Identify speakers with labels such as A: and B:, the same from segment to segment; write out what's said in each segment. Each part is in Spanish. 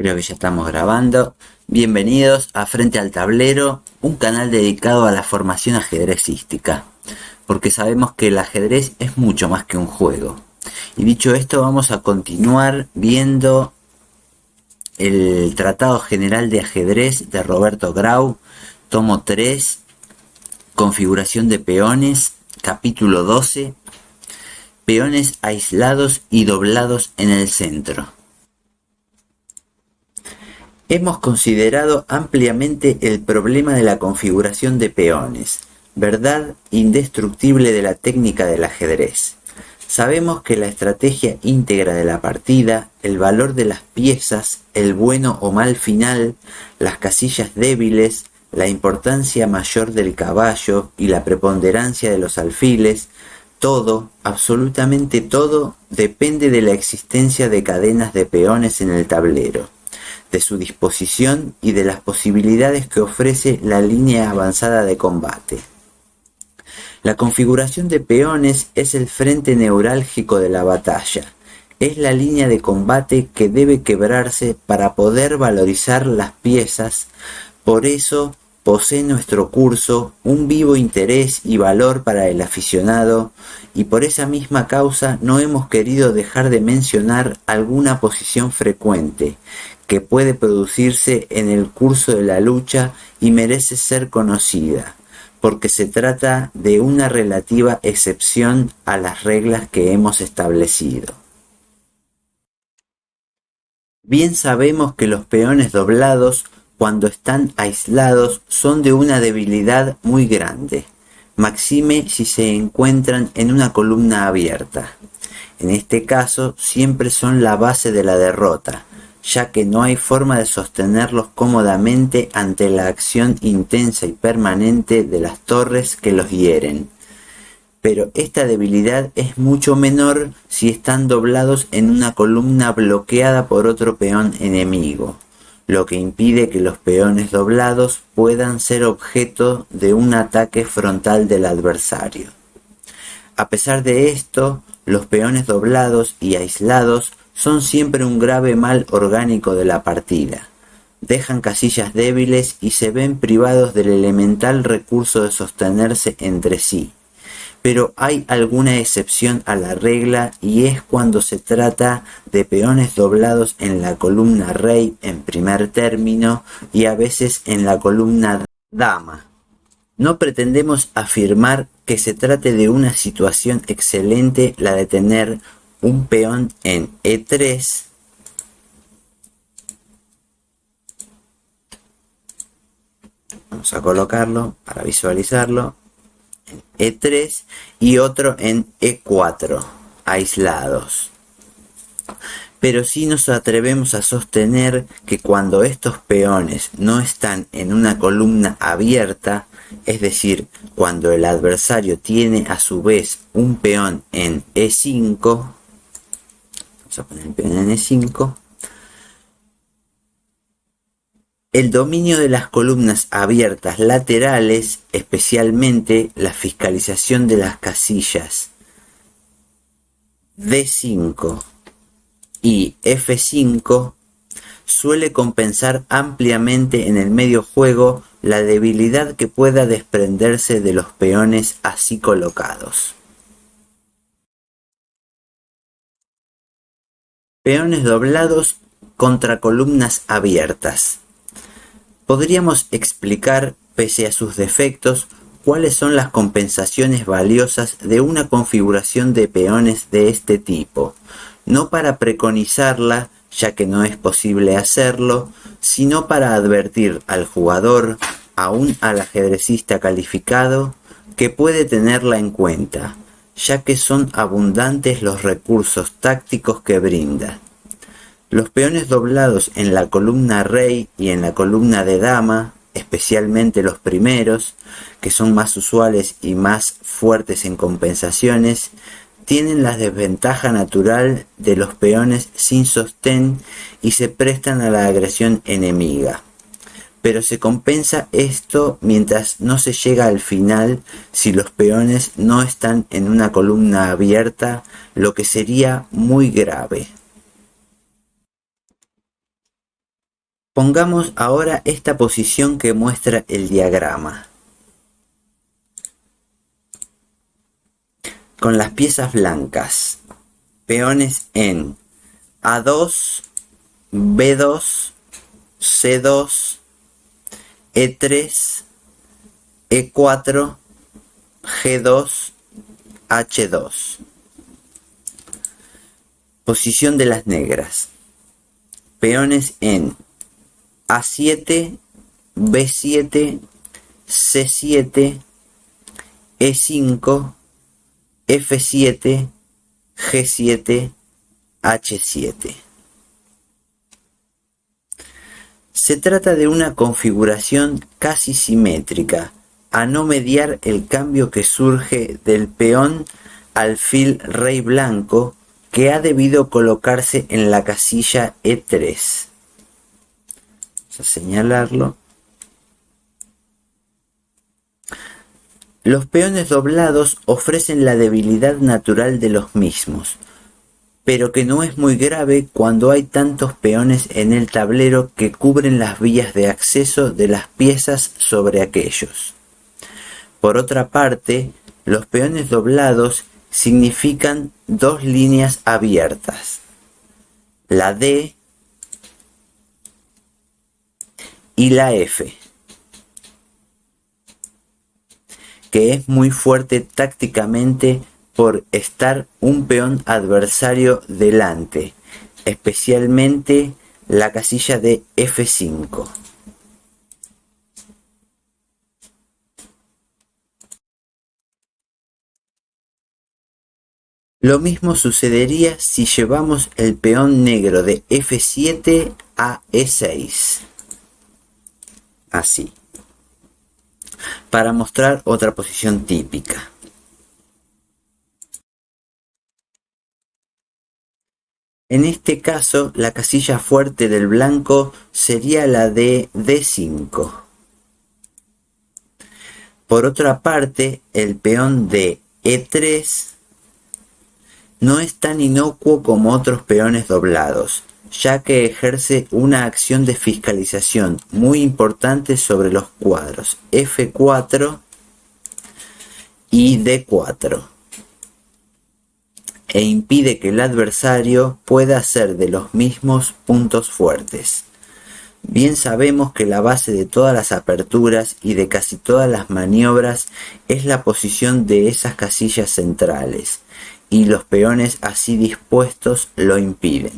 A: Creo que ya estamos grabando. Bienvenidos a Frente al Tablero, un canal dedicado a la formación ajedrecística, porque sabemos que el ajedrez es mucho más que un juego. Y dicho esto, vamos a continuar viendo el Tratado General de Ajedrez de Roberto Grau, tomo 3, configuración de peones, capítulo 12, peones aislados y doblados en el centro. Hemos considerado ampliamente el problema de la configuración de peones, verdad indestructible de la técnica del ajedrez. Sabemos que la estrategia íntegra de la partida, el valor de las piezas, el bueno o mal final, las casillas débiles, la importancia mayor del caballo y la preponderancia de los alfiles, todo, absolutamente todo, depende de la existencia de cadenas de peones en el tablero, de su disposición y de las posibilidades que ofrece la línea avanzada de combate. La configuración de peones es el frente neurálgico de la batalla. Es la línea de combate que debe quebrarse para poder valorizar las piezas. Por eso posee nuestro curso un vivo interés y valor para el aficionado, y por esa misma causa no hemos querido dejar de mencionar alguna posición frecuente que puede producirse en el curso de la lucha y merece ser conocida, porque se trata de una relativa excepción a las reglas que hemos establecido. Bien sabemos que los peones doblados, cuando están aislados, son de una debilidad muy grande, maxime si se encuentran en una columna abierta. En este caso, siempre son la base de la derrota, ya que no hay forma de sostenerlos cómodamente ante la acción intensa y permanente de las torres que los hieren. Pero esta debilidad es mucho menor si están doblados en una columna bloqueada por otro peón enemigo, lo que impide que los peones doblados puedan ser objeto de un ataque frontal del adversario. A pesar de esto, los peones doblados y aislados son siempre un grave mal orgánico de la partida. Dejan casillas débiles y se ven privados del elemental recurso de sostenerse entre sí. Pero hay alguna excepción a la regla, y es cuando se trata de peones doblados en la columna rey en primer término y a veces en la columna dama. No pretendemos afirmar que se trate de una situación excelente la de tener un peón en E3 vamos a colocarlo para visualizarlo en E3 y otro en E4 aislados, pero sí nos atrevemos a sostener que cuando estos peones no están en una columna abierta, es decir, cuando el adversario tiene a su vez un peón en E5, vamos a poner el peón en E5, el dominio de las columnas abiertas laterales, especialmente la fiscalización de las casillas D5 y F5, suele compensar ampliamente en el medio juego la debilidad que pueda desprenderse de los peones así colocados. Peones doblados contra columnas abiertas. Podríamos explicar, pese a sus defectos, cuáles son las compensaciones valiosas de una configuración de peones de este tipo, no para preconizarla, ya que no es posible hacerlo, sino para advertir al jugador, aún al ajedrecista calificado, que puede tenerla en cuenta, ya que son abundantes los recursos tácticos que brinda. Los peones doblados en la columna rey y en la columna de dama, especialmente los primeros, que son más usuales y más fuertes en compensaciones, tienen la desventaja natural de los peones sin sostén y se prestan a la agresión enemiga. Pero se compensa esto mientras no se llega al final si los peones no están en una columna abierta, lo que sería muy grave. Pongamos ahora esta posición que muestra el diagrama. Con las piezas blancas, peones en A2, B2, C2, E3, E4, G2, H2. Posición de las negras. Peones en A7, B7, C7, E5, F7, G7, H7. Se trata de una configuración casi simétrica, a no mediar el cambio que surge del peón alfil rey blanco que ha debido colocarse en la casilla E3. Vamos a señalarlo. Los peones doblados ofrecen la debilidad natural de los mismos, pero que no es muy grave cuando hay tantos peones en el tablero que cubren las vías de acceso de las piezas sobre aquellos. Por otra parte, los peones doblados significan dos líneas abiertas, la D y la F, que es muy fuerte tácticamente por estar un peón adversario delante, especialmente la casilla de F5. Lo mismo sucedería si llevamos el peón negro de F7 a E6. Así. Para mostrar otra posición típica. En este caso, la casilla fuerte del blanco sería la de D5. Por otra parte, el peón de E3 no es tan inocuo como otros peones doblados, ya que ejerce una acción de fiscalización muy importante sobre los cuadros F4 y D4, e impide que el adversario pueda hacer de los mismos puntos fuertes. Bien sabemos que la base de todas las aperturas y de casi todas las maniobras es la posición de esas casillas centrales, y los peones así dispuestos lo impiden.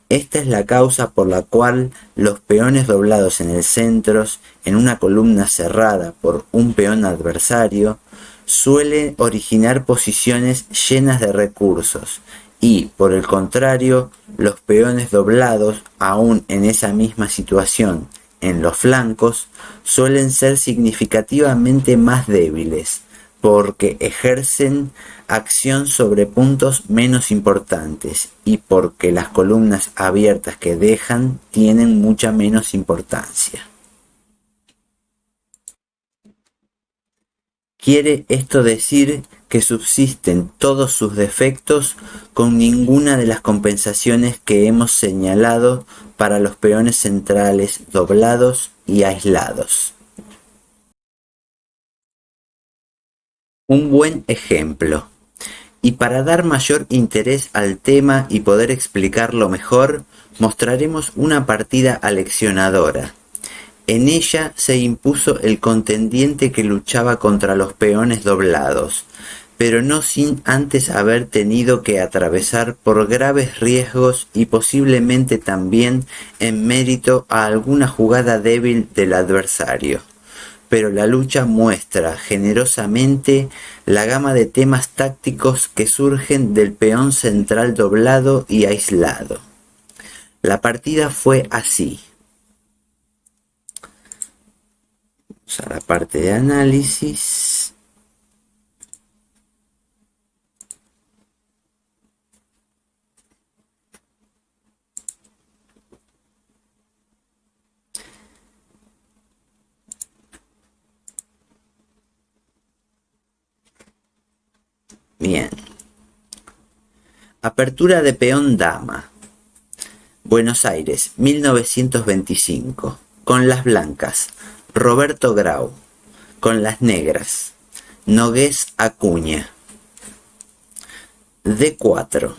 A: Esta es la causa por la cual los peones doblados en el centro, en una columna cerrada por un peón adversario, suelen originar posiciones llenas de recursos y, por el contrario, los peones doblados, aún en esa misma situación, en los flancos, suelen ser significativamente más débiles, porque ejercen acción sobre puntos menos importantes y porque las columnas abiertas que dejan tienen mucha menos importancia. ¿Quiere esto decir que subsisten todos sus defectos con ninguna de las compensaciones que hemos señalado para los peones centrales doblados y aislados? Un buen ejemplo. Y para dar mayor interés al tema y poder explicarlo mejor, mostraremos una partida aleccionadora. En ella se impuso el contendiente que luchaba contra los peones doblados, pero no sin antes haber tenido que atravesar por graves riesgos y posiblemente también en mérito a alguna jugada débil del adversario. Pero la lucha muestra generosamente la gama de temas tácticos que surgen del peón central doblado y aislado. La partida fue así. Vamos a la parte de análisis. Bien. Apertura de peón dama. Buenos Aires, 1925. Con las blancas, Roberto Grau. Con las negras, Nogués Acuña. D4.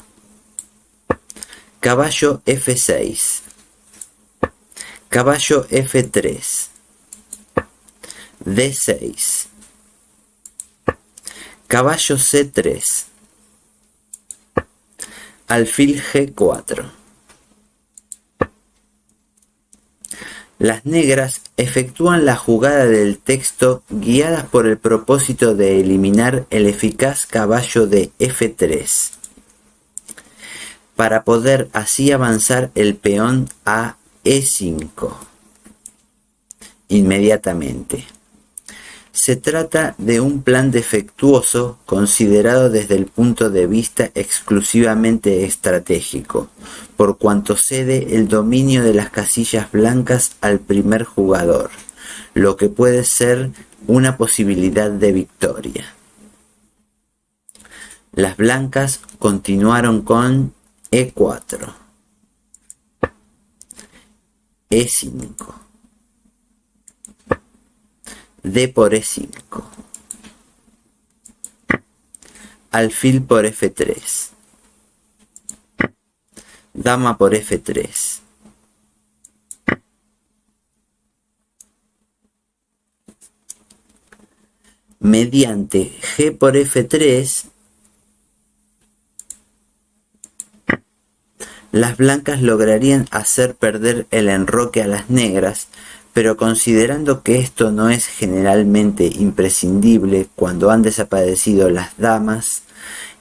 A: Caballo F6. Caballo F3. D6. Caballo C3. Alfil G4. Las negras efectúan la jugada del texto guiadas por el propósito de eliminar el eficaz caballo de F3, para poder así avanzar el peón a E5 inmediatamente. Se trata de un plan defectuoso considerado desde el punto de vista exclusivamente estratégico, por cuanto cede el dominio de las casillas blancas al primer jugador, lo que puede ser una posibilidad de victoria. Las blancas continuaron con E4, E5. D por E5. Alfil por F3. Dama por F3. Mediante G por F3, las blancas lograrían hacer perder el enroque a las negras, pero considerando que esto no es generalmente imprescindible cuando han desaparecido las damas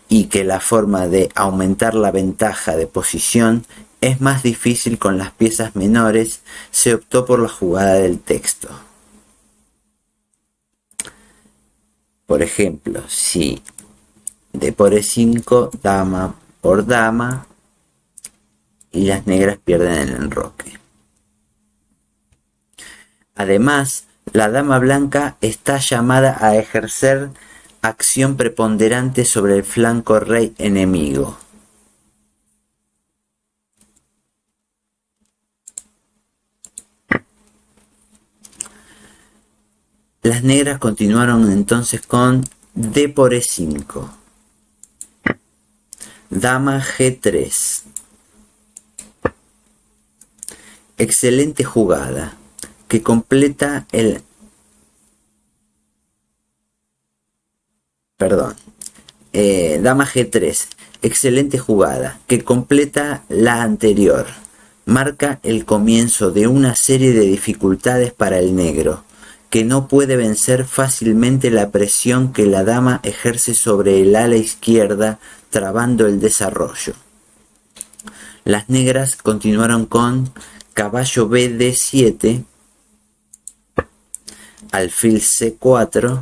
A: y que la forma de aumentar la ventaja de posición es más difícil con las piezas menores, se optó por la jugada del texto. Por ejemplo, si D por E5, dama por dama, y las negras pierden el enroque. Además, la dama blanca está llamada a ejercer acción preponderante sobre el flanco rey enemigo. Las negras continuaron entonces con D por E5, dama G3. Excelente jugada que completa el... Dama G3. Excelente jugada que completa la anterior. Marca el comienzo de una serie de dificultades para el negro, que no puede vencer fácilmente la presión que la dama ejerce sobre el ala izquierda, trabando el desarrollo. Las negras continuaron con caballo B D7, alfil C4,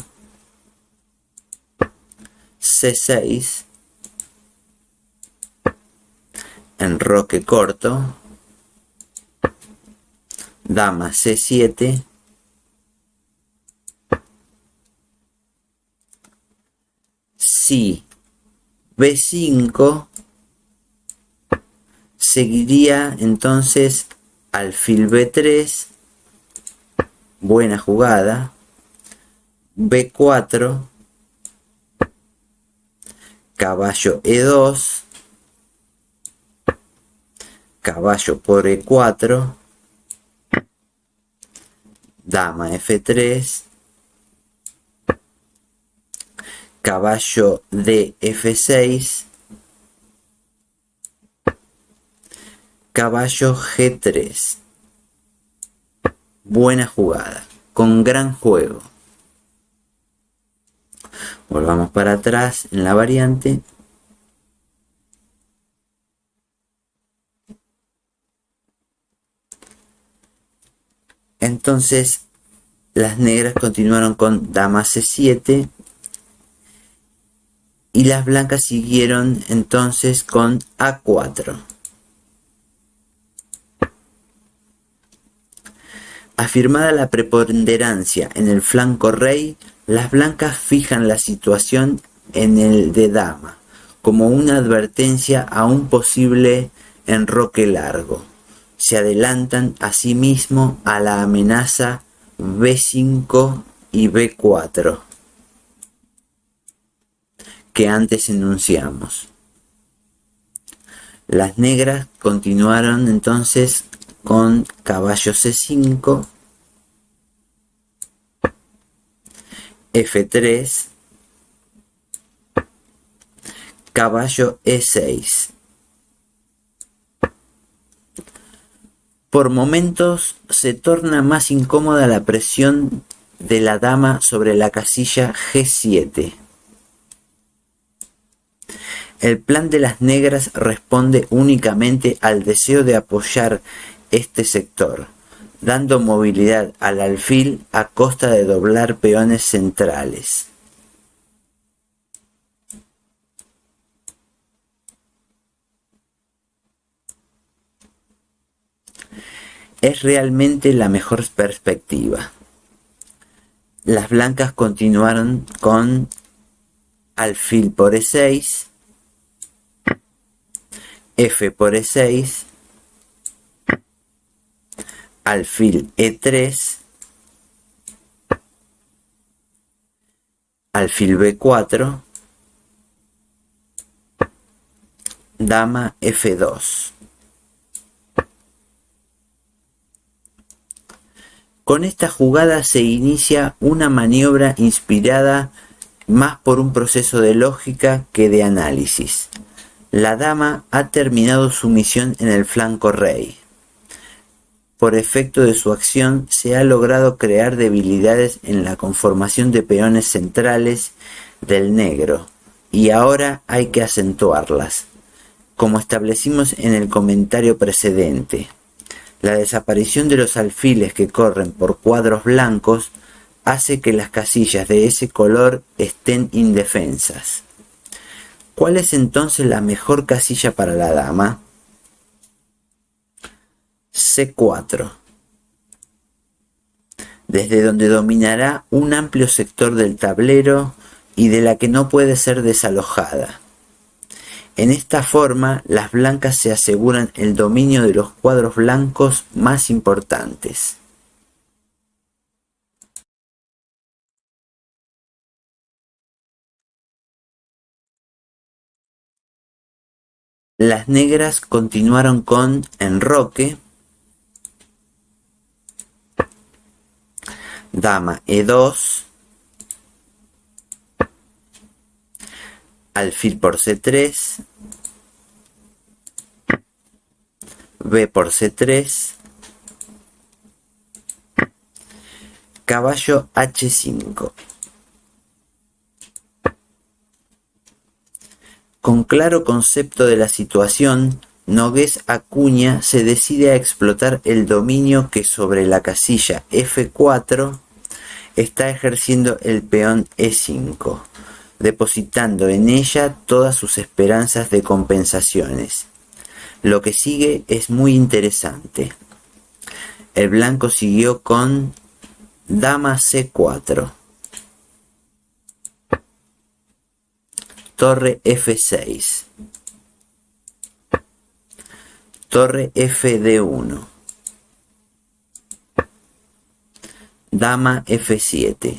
A: C6, enroque corto, dama C7, si B5, seguiría entonces alfil B3, buena jugada, B4, caballo E2, caballo por E4, dama F3, caballo D F6, caballo G3. Buena jugada, con gran juego. Volvamos para atrás en la variante. Entonces las negras continuaron con dama C7 y las blancas siguieron entonces con A4. Afirmada la preponderancia en el flanco rey, las blancas fijan la situación en el de dama, como una advertencia a un posible enroque largo. Se adelantan asimismo a la amenaza B5 y B4 que antes enunciamos. Las negras continuaron entonces con caballo C5, F3, caballo E6. Por momentos se torna más incómoda la presión de la dama sobre la casilla G7. El plan de las negras responde únicamente al deseo de apoyar este sector, dando movilidad al alfil a costa de doblar peones centrales. Es realmente la mejor perspectiva. Las blancas continuaron con alfil por E6, F por E6, alfil E3, alfil B4, dama F2. Con esta jugada se inicia una maniobra inspirada más por un proceso de lógica que de análisis. La dama ha terminado su misión en el flanco rey. Por efecto de su acción se ha logrado crear debilidades en la conformación de peones centrales del negro, y ahora hay que acentuarlas. Como establecimos en el comentario precedente, la desaparición de los alfiles que corren por cuadros blancos hace que las casillas de ese color estén indefensas. ¿Cuál es entonces la mejor casilla para la dama? C4, desde donde dominará un amplio sector del tablero y de la que no puede ser desalojada. En esta forma, las blancas se aseguran el dominio de los cuadros blancos más importantes. Las negras continuaron con enroque, dama E2, alfil por C3, B por C3, caballo H5. Con claro concepto de la situación, Nogués Acuña se decide a explotar el dominio que sobre la casilla F4 está ejerciendo el peón E5, depositando en ella todas sus esperanzas de compensaciones. Lo que sigue es muy interesante. El blanco siguió con dama C4, torre F6, torre FD1, dama F7.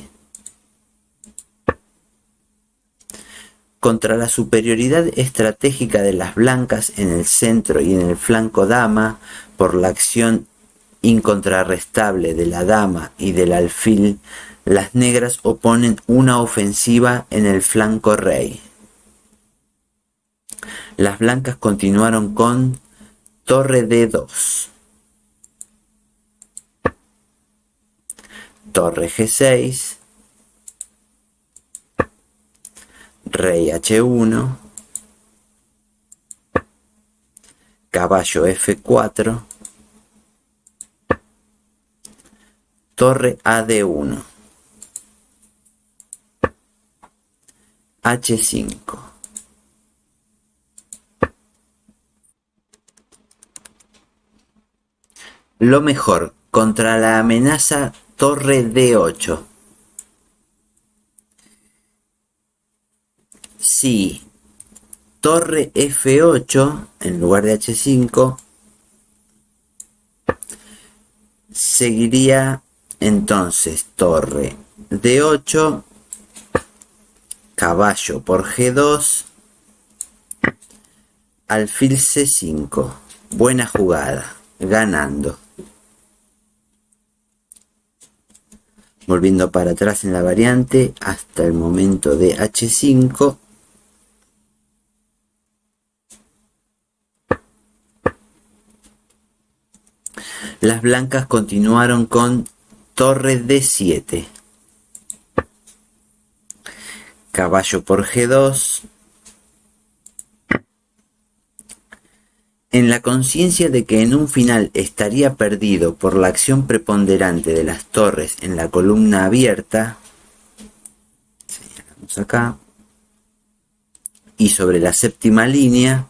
A: Contra la superioridad estratégica de las blancas en el centro y en el flanco dama, por la acción incontrarrestable de la dama y del alfil Las negras oponen una ofensiva en el flanco rey. Las blancas continuaron con torre D2, torre G6, rey H1, caballo F4, torre AD1, H5. Lo mejor contra la amenaza torre D8. Si torre F8 en lugar de H5, seguiría entonces torre D8, caballo por G2, alfil C5. Buena jugada, ganando. Volviendo para atrás en la variante hasta el momento de H5. Las blancas continuaron con torre D7, caballo por G2. En la conciencia de que en un final estaría perdido por la acción preponderante de las torres en la columna abierta, señalamos acá, y sobre la séptima línea,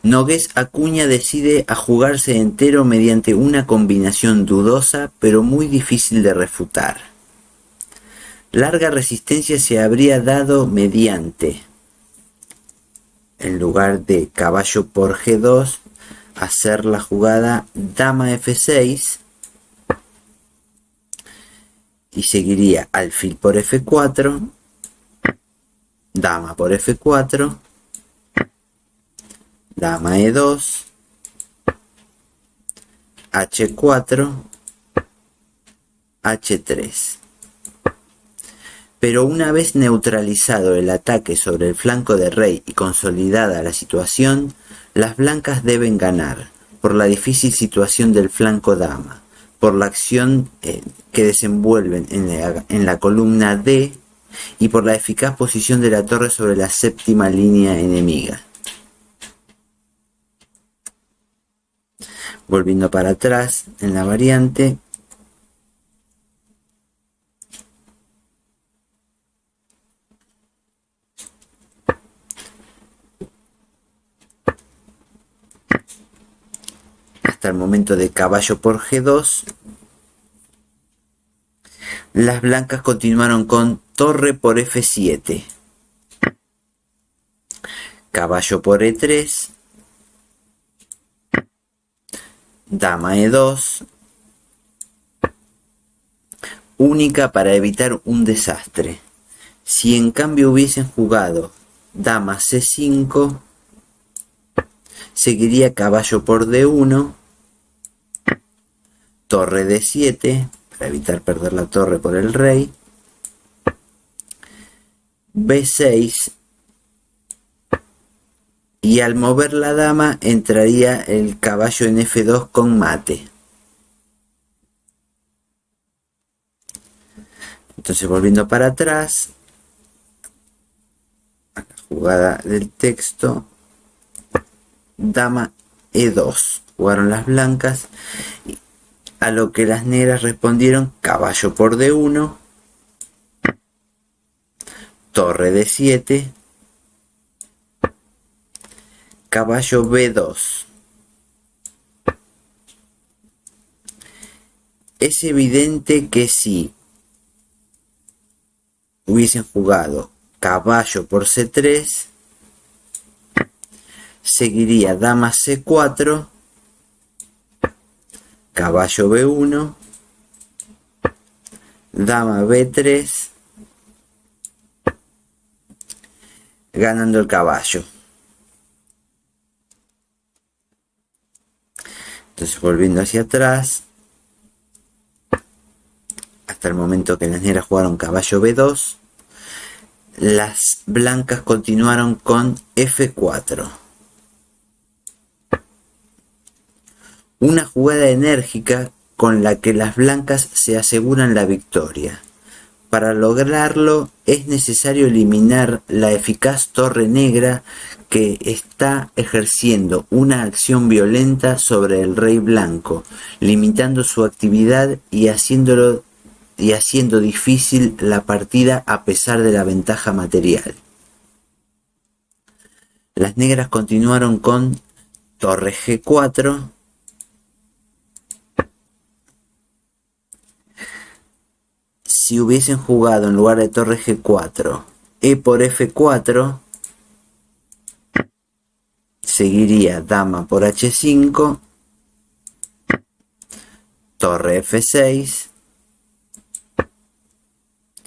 A: Nogués Acuña decide a jugarse entero mediante una combinación dudosa pero muy difícil de refutar. Larga resistencia se habría dado mediante, en lugar de caballo por G2, hacer la jugada dama F6 y seguiría alfil por F4, dama por F4, dama E2, H4, H3. Pero una vez neutralizado el ataque sobre el flanco de rey y consolidada la situación, las blancas deben ganar, por la difícil situación del flanco dama, por la acción que desenvuelven en la columna D y por la eficaz posición de la torre sobre la séptima línea enemiga. Volviendo para atrás en la variante, hasta el momento de caballo por G2, las blancas continuaron con torre por F7, caballo por E3, dama E2, única para evitar un desastre. Si en cambio hubiesen jugado dama C5, seguiría caballo por D1, torre D7, para evitar perder la torre por el rey, B6, y al mover la dama entraría el caballo en F2 con mate. Entonces, volviendo para atrás a la jugada del texto, dama E2 jugaron las blancas, a lo que las negras respondieron caballo por D1, torre D7, caballo B2. Es evidente que si hubiesen jugado caballo por C3, seguiría dama C4, caballo B1, dama B3, ganando el caballo. Entonces, volviendo hacia atrás, hasta el momento que las negras jugaron caballo B2, las blancas continuaron con F4. Una jugada enérgica con la que las blancas se aseguran la victoria. Para lograrlo es necesario eliminar la eficaz torre negra que está ejerciendo una acción violenta sobre el rey blanco, limitando su actividad y haciendo difícil la partida a pesar de la ventaja material. Las negras continuaron con torre G4. Si hubiesen jugado en lugar de torre G4 E por F4, seguiría dama por H5, torre F6,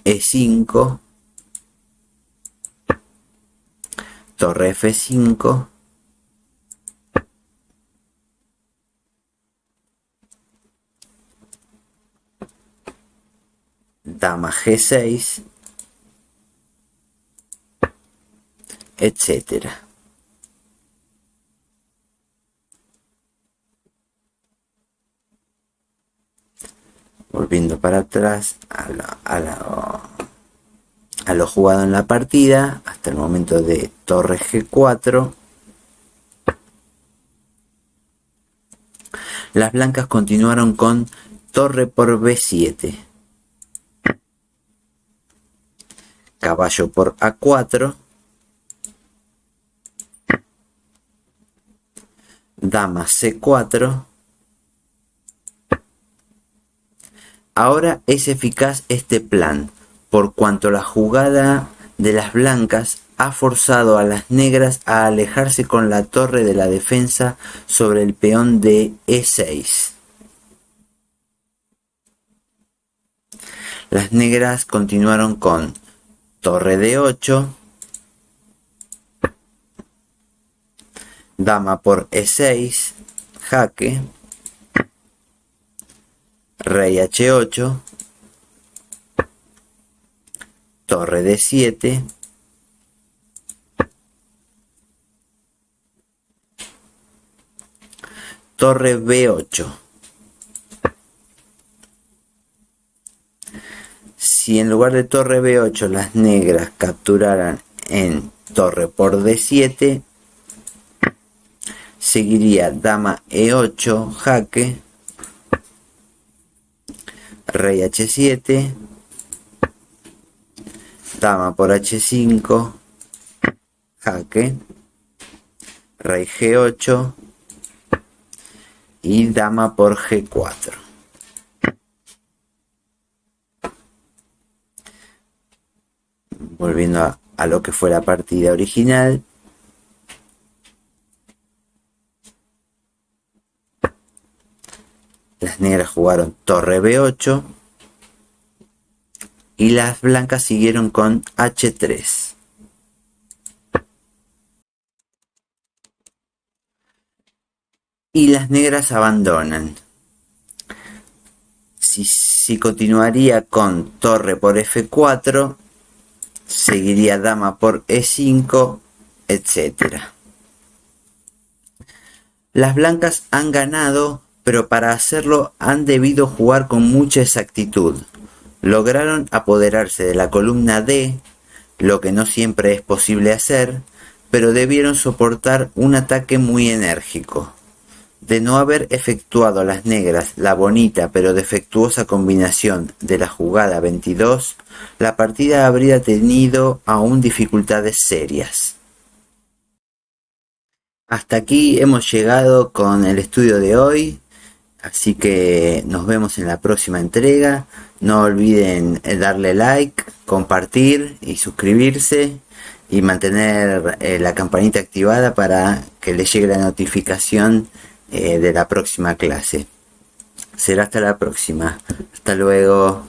A: E5, torre F5, dama G6, etcétera. Volviendo para atrás a lo jugado en la partida, hasta el momento de torre G4, las blancas continuaron con torre por B7, caballo por A4, dama C4. Ahora es eficaz este plan, por cuanto la jugada de las blancas ha forzado a las negras a alejarse con la torre de la defensa sobre el peón de E6. Las negras continuaron con torre D8, dama por E6, jaque, rey H8, torre D7, torre B8. Si en lugar de torre B8 las negras capturaran en torre por D7, seguiría dama E8, jaque, rey H7, dama por H5, jaque, rey G8 y dama por G4. Volviendo a lo que fue la partida original, las negras jugaron torre B8 y las blancas siguieron con H3. Y las negras abandonan. Si continuaría con torre por F4, seguiría dama por E5, etc. Las blancas han ganado, pero para hacerlo han debido jugar con mucha exactitud. Lograron apoderarse de la columna D, lo que no siempre es posible hacer, pero debieron soportar un ataque muy enérgico. De no haber efectuado las negras la bonita pero defectuosa combinación de la jugada 22, la partida habría tenido aún dificultades serias. Hasta aquí hemos llegado con el estudio de hoy, así que nos vemos en la próxima entrega. No olviden darle like, compartir y suscribirse y mantener la campanita activada para que les llegue la notificación de la próxima clase. Será hasta la próxima. Hasta luego.